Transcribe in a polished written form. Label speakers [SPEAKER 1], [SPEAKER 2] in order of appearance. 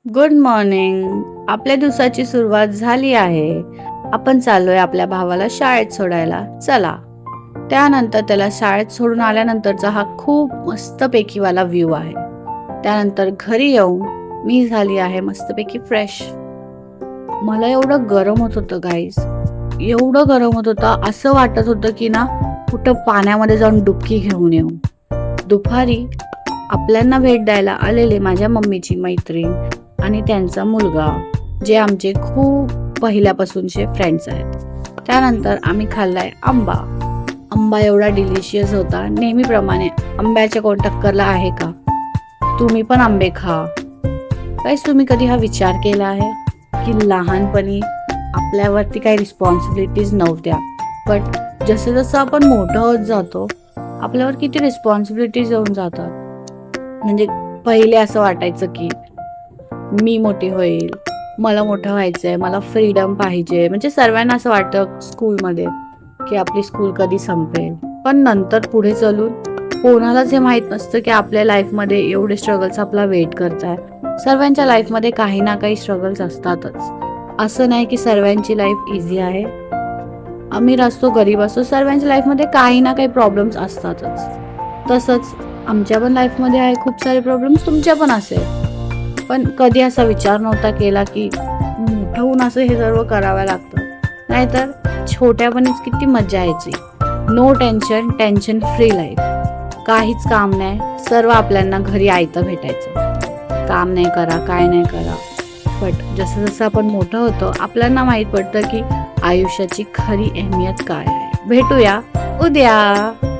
[SPEAKER 1] Good morning. आपल्या दिवसाची सुरुवात झाली आहे. आपण चाललोय आपल्या भावाला शाळेत सोडायला. चला. त्यानंतर त्याला शाळेत सोडून आल्यानंतरचा हा खूप मस्तपैकी वाला व्ह्यू आहे. त्यानंतर घरी येऊन मी झाली आहे मस्तपैकी फ्रेश. मला एवढं गरम होत होतं गाईज, एवढं गरम होत होतं, असं वाटत होतं की ना कुठं पाण्यामध्ये जाऊन डुबकी घेऊन येऊ. दुपारी आपल्यांना भेट द्यायला आलेले माझ्या मम्मीची मैत्रीण आणि त्यांचा मुलगा, जे आमचे खूप पहिल्यापासूनचे फ्रेंड्स आहेत. त्यानंतर आम्ही खाल्लाय आंबा. आंबा एवढा डिलिशियस होता. नेहमीप्रमाणे आंब्याच्या कोण टक्करला आहे का? तुम्ही पण आंबे खा. गाईस, तुम्ही कधी हा विचार केला आहे की लहानपणी आपल्यावरती काही रिस्पॉन्सिबिलिटीज नव्हत्या, बट जसं जसं आपण मोठं होत जातो आपल्यावर किती रिस्पॉन्सिबिलिटीज येऊन जातात. म्हणजे पहिले असं वाटायचं की मी मोठी होईल, मला मोठं व्हायचंय, मला फ्रीडम पाहिजे. म्हणजे सर्वांना असं वाटतं स्कूलमध्ये की आपली स्कूल कधी संपेल. पण नंतर पुढे चालून कोणालाच हे माहीत नसतं की आपल्या लाईफमध्ये एवढे स्ट्रगल्स आपला वेट करताय. सर्वांच्या लाईफमध्ये काही ना काही स्ट्रगल्स असतातच. असं नाही की सर्वांची लाईफ इझी आहे. अमीर असतो, गरीब असतो, सर्वांच्या लाईफमध्ये काही ना काही प्रॉब्लेम्स असतातच. तसंच आमच्या पण लाईफमध्ये आहे खूप सारे प्रॉब्लेम्स, तुमच्या पण असेल. पण कधी असा विचार नव्हता केला की मोठं होऊन असं हे सर्व करावं लागतं. नाहीतर छोट्यापणीच किती मजा यायची. No tension, tension free life. काहीच काम नाही, सर्व आपल्याला घरी आयतं भेटायचं. काम नाही करा, काय नाही करा. बट जसं जसं आपण मोठं होतो आपल्याला माहीत पडतं की आयुष्याची खरी अहमियत काय आहे. भेटूया उद्या.